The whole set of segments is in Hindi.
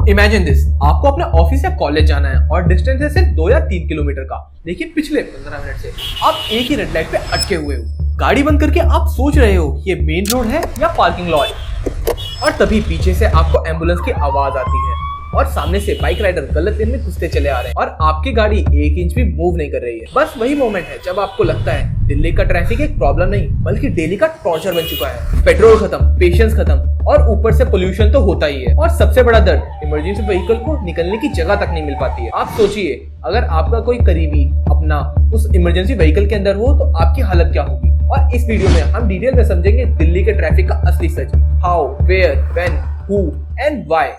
इमेजिन दिस, आपको अपने ऑफिस या कॉलेज जाना है और डिस्टेंस है सिर्फ 2 या 3 किलोमीटर का, लेकिन पिछले 15 मिनट से आप एक ही रेड लाइट पे अटके हुए हो। गाड़ी बंद करके आप सोच रहे हो ये मेन रोड है या पार्किंग लॉट, और तभी पीछे से आपको एम्बुलेंस की आवाज आती है और सामने से बाइक राइडर गलत लेन में घुसते चले आ रहे हैं और आपकी गाड़ी 1 इंच भी मूव नहीं कर रही है। बस वही मोमेंट है जब आपको लगता है दिल्ली का ट्रैफिक एक प्रॉब्लम नहीं बल्कि डेली का टॉर्चर बन चुका है। पेट्रोल खत्म, पेशेंस खत्म और ऊपर से पोल्यूशन तो होता ही है। और सबसे बड़ा दर्द, इमरजेंसी व्हीकल को निकलने की जगह तक नहीं मिल पाती है। आप सोचिए, अगर आपका कोई करीबी अपना उस इमरजेंसी व्हीकल के अंदर हो तो आपकी हालत क्या होगी। और इस वीडियो में हम डिटेल में समझेंगे दिल्ली के ट्रैफिक का असली सच, how, where, when, who and why.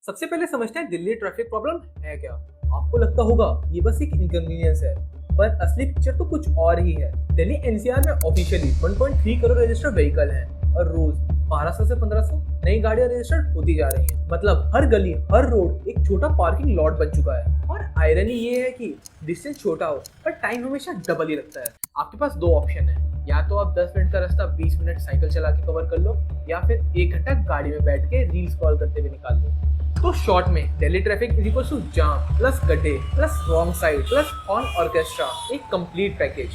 सबसे पहले समझते हैं दिल्ली ट्रैफिक प्रॉब्लम है क्या। आपको लगता होगा ये बस एक इनकन्वीनियंस है, पर असली पिक्चर तो कुछ और ही है। दिल्ली एनसीआर में ऑफिशियली 1.3 करोड़ रजिस्टर्ड व्हीकल हैं और रोज 1200 से 1500 नई गाड़ियां रजिस्टर्ड होती जा रही हैं। मतलब हर गली, हर रोड एक छोटा पार्किंग लॉट बन चुका है। और आयरनी ये है कि डिस्टेंस छोटा हो पर टाइम हमेशा डबल ही लगता है। आपके पास दो ऑप्शन है, या तो आप 10 मिनट का रास्ता 20 मिनट साइकिल चला के कवर कर लो, या फिर 1 घंटा गाड़ी में बैठ के रील स्क्रॉल करते हुए निकाल लो। तो शॉर्ट में Delhi traffic is equal to jam plus गड्ढे plus wrong side plus horn orchestra, एक कंप्लीट पैकेज।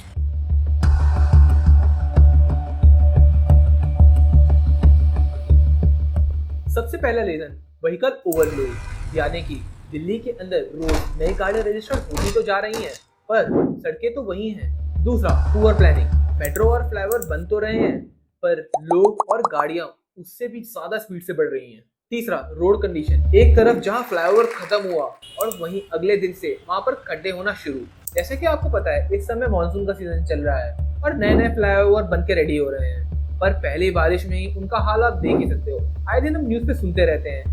सबसे पहला रीजन व्हीकल ओवरलोड, यानी कि दिल्ली के अंदर रोज नई गाड़ियां रजिस्टर्ड होती तो जा रही हैं पर सड़कें तो वही हैं। दूसरा, पुअर प्लानिंग, मेट्रो और फ्लाईओवर बन तो रहे हैं पर लोग और गाड़ियां उससे भी ज्यादा स्पीड से बढ़ रही हैं। तीसरा, रोड कंडीशन, एक तरफ जहां फ्लाईओवर खत्म हुआ और वहीं अगले दिन से वहां पर खड्डे होना शुरू। जैसे कि आपको पता है इस समय मानसून का सीजन चल रहा है और नए नए फ्लाईओवर बन के रेडी हो रहे हैं, पर पहली बारिश में ही उनका हाल आप देख ही सकते हो। आए दिन हम न्यूज पे सुनते रहते हैं।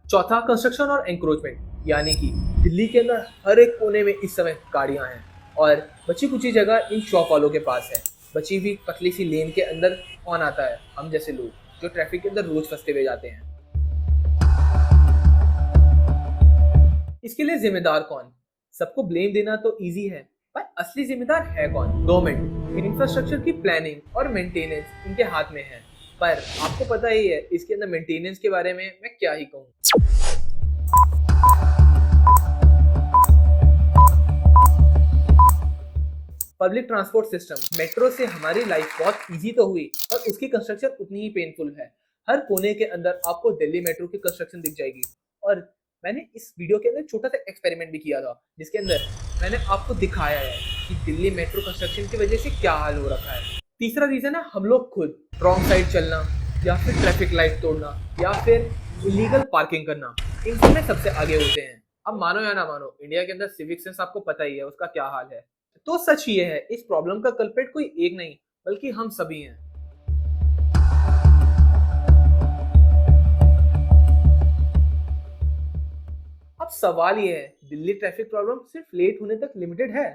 चौथा, कंस्ट्रक्शन और एंक्रोचमेंट, यानी कि दिल्ली के अंदर हर एक कोने में इस समय गाड़ियां हैं और बची कुछ जगह इन शॉप वालों के पास है। बची हुई पतली सी लेन के अंदर कौन आता है? हम जैसे लोग जो ट्रैफिक के अंदर रोज फंसते हुए जाते हैं। इसके लिए जिम्मेदार कौन? सबको ब्लेम देना तो इजी है, पर असली जिम्मेदार है कौन? गवर्नमेंट। इंफ्रास्ट्रक्चर की प्लानिंग और मेंटेनेंस इनके हाथ में है, पर आपको पता ही है इसके अंदर मेंटेनेंस के बारे में मैं क्या ही कहूँ। पब्लिक ट्रांसपोर्ट सिस्टम, मेट्रो से हमारी लाइफ बहुत इजी तो हुई और उसकी कंस्ट्रक्शन उतनी ही पेनफुल है। हर कोने के अंदर आपको दिल्ली मेट्रो की कंस्ट्रक्शन दिख जाएगी। और मैंने इस वीडियो के अंदर छोटा सा एक्सपेरिमेंट भी किया था जिसके अंदर मैंने आपको दिखाया है कि दिल्ली मेट्रो कंस्ट्रक्शन की वजह से क्या हाल हो रखा है। तीसरा रीजन है हम लोग खुद, रॉन्ग साइड चलना या फिर ट्रैफिक लाइट तोड़ना या फिर इलीगल पार्किंग करना, इन सब में सबसे आगे होते हैं। अब मानो या ना मानो, इंडिया के अंदर सिविक सेंस आपको पता ही है उसका क्या हाल है। तो सच ये है, इस प्रॉब्लम का कल्प्रिट कोई एक नहीं बल्कि हम सभी हैं। अब सवाल ये है, दिल्ली ट्रैफिक प्रॉब्लम सिर्फ लेट होने तक लिमिटेड है?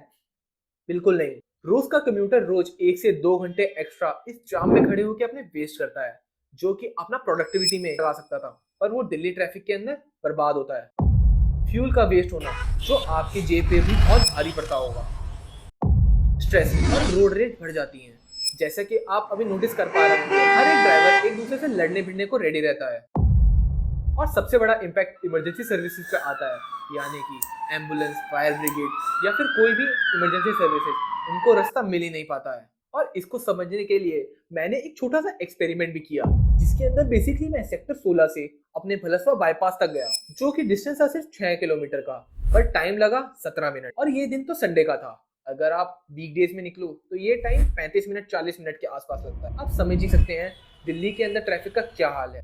बिल्कुल नहीं। रोज का कम्यूटर रोज 1 से 2 घंटे एक्स्ट्रा इस जाम में खड़े होकर अपने वेस्ट करता है, जो कि अपना प्रोडक्टिविटी में लगा सकता था, पर वो दिल्ली ट्रैफिक के अंदर बर्बाद होता है। फ्यूल का वेस्ट होना, जो आपकी जेब पे भी बहुत भारी पड़ता होगा। स्ट्रेस और रोड रेज बढ़ जाती हैं, जैसे कि आप अभी नोटिस कर पा रहे हैं हर एक ड्राइवर एक दूसरे से लड़ने भिड़ने को रेडी रहता है। और सबसे बड़ा इम्पैक्ट इमरजेंसी सर्विसेज पे आता है, यानी कि एम्बुलेंस, फायर ब्रिगेड या फिर कोई भी इमरजेंसी सर्विसेज, उनको रास्ता मिल ही नहीं पाता है। और इसको समझने के लिए मैंने एक छोटा सा एक्सपेरिमेंट भी किया, जिसके अंदर बेसिकली मैं सेक्टर 16 से अपने भलसवा बाईपास तक गया, जो कि डिस्टेंस था सिर्फ 6 किलोमीटर का, पर टाइम लगा 17 मिनट। और ये दिन तो संडे का था। अगर आप वीकडेज में निकलो तो ये टाइम 35 मिनट 40 मिनट के आसपास लगता है। आप समझ ही सकते हैं दिल्ली के अंदर ट्रैफिक का क्या हाल है।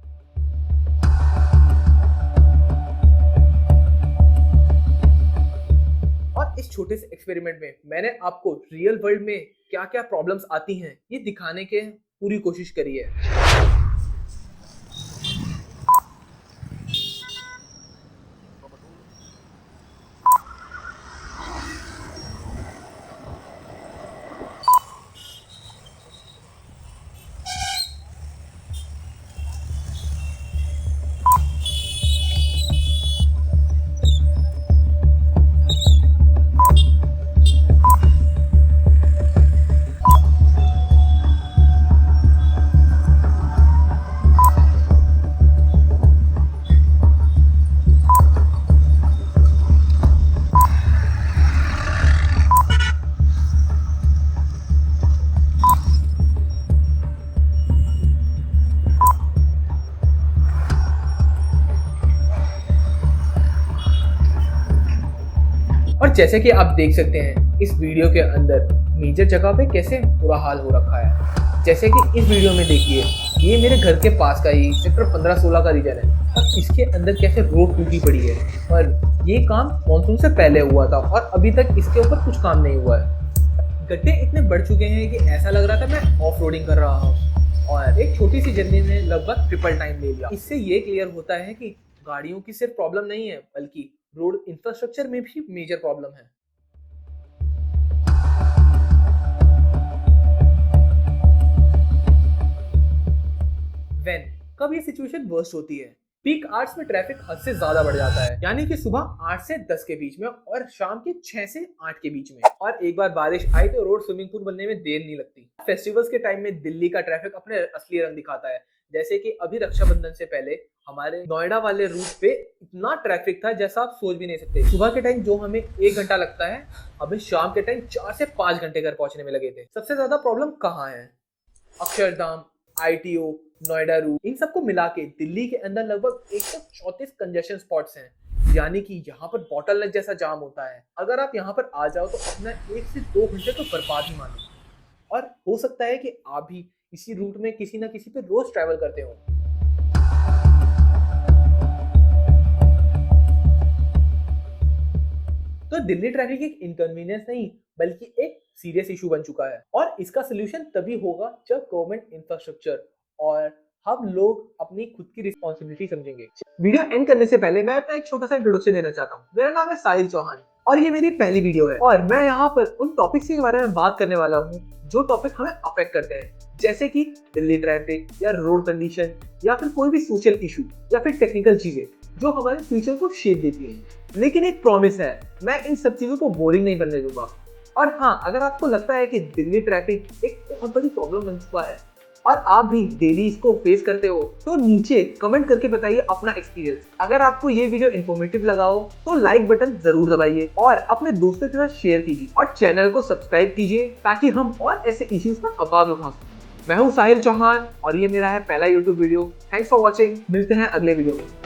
और इस छोटे से एक्सपेरिमेंट में मैंने आपको रियल वर्ल्ड में क्या क्या प्रॉब्लम्स आती हैं ये दिखाने के पूरी कोशिश करी है। जैसे कि आप देख सकते हैं इस वीडियो के अंदर मेजर जगह पे कैसे बुरा हाल हो रखा है। जैसे कि इस वीडियो में देखिए, ये मेरे घर के पास का ही सेक्टर 15-16 का रीजन है और इसके अंदर कैसे रोड टूटी पड़ी है और ये काम मानसून से पहले हुआ था और अभी तक इसके ऊपर कुछ काम नहीं हुआ है। गड्ढे इतने बढ़ चुके हैं कि ऐसा लग रहा था मैं ऑफ रोडिंग कर रहा हूँ और एक छोटी सी जर्नी में लगभग ट्रिपल टाइम ले लिया। इससे ये क्लियर होता है कि गाड़ियों की सिर्फ प्रॉब्लम नहीं है बल्कि रोड इंफ्रास्ट्रक्चर में भी मेजर प्रॉब्लम है। व्हेन कब ये सिचुएशन वर्स्ट होती है? पीक आवर्स में ट्रैफिक हद से ज्यादा बढ़ जाता है, यानी कि सुबह 8 से 10 के बीच में और शाम के 6 से 8 के बीच में। और एक बार बारिश आई तो रोड स्विमिंग पूल बनने में देर नहीं लगती। फेस्टिवल्स के टाइम में दिल्ली का ट्रैफिक अपने असली रंग दिखाता है। जैसे कि अभी रक्षाबंधन से पहले हमारे नोएडा वाले रूट पे इतना ट्रैफिक था जैसा आप सोच भी नहीं सकते। सुबह के टाइम जो हमें 1 घंटा लगता है, अभी शाम के टाइम 4 से 5 घंटे घर पहुंचने में लगे थे। सबसे ज्यादा प्रॉब्लम कहाँ है? अक्षरधाम, ITO, नोएडा रूट, इन सबको मिला के दिल्ली के अंदर लगभग 134 कंजेशन स्पॉट्स हैं, यानी कि यहाँ पर बॉटलनेक जैसा जाम होता है। अगर आप यहाँ पर आ जाओ तो अपना 1 से 2 घंटे तो बर्बाद ही मानो। और हो सकता है कि आप भी इसी रूट में किसी ना किसी पे रोज ट्रैवल करते हो। तो दिल्ली ट्रैफिक एक इनकन्वीनियंस नहीं बल्कि एक सीरियस इशू बन चुका है और इसका सोल्यूशन तभी होगा जब गवर्नमेंट इंफ्रास्ट्रक्चर और हम लोग अपनी खुद की रिस्पॉन्सिबिलिटी समझेंगे। वीडियो एंड करने से पहले मैं अपना एक छोटा सा इंट्रोडक्शन देना चाहता हूँ। मेरा नाम है साहिल चौहान और ये मेरी पहली वीडियो है और मैं यहाँ पर उन टॉपिक्स के बारे में बात करने वाला हूँ जो टॉपिक हमें अफेक्ट करते हैं, जैसे कि दिल्ली ट्रैफिक या रोड कंडीशन या फिर कोई भी सोशल इशू या फिर टेक्निकल चीजें जो हमारे फ्यूचर को शेप देती हैं। लेकिन एक प्रॉमिस है, मैं इन सब चीजों को बोरिंग नहीं बनने दूंगा। और हाँ, अगर आपको लगता है कि दिल्ली ट्रैफिक एक बहुत बड़ी प्रॉब्लम बन चुका है और आप भी डेली इसको फेस करते हो तो नीचे कमेंट करके बताइए अपना एक्सपीरियंस। अगर आपको ये वीडियो इन्फॉर्मेटिव लगा हो तो लाइक बटन जरूर दबाइए और अपने दोस्तों के साथ शेयर कीजिए और चैनल को सब्सक्राइब कीजिए ताकि हम और ऐसे इश्यूज पर आवाज उठा सकें। मैं हूँ साहिल चौहान और ये मेरा है पहला YouTube video. Thanks for watching. मिलते हैं अगले वीडियो में।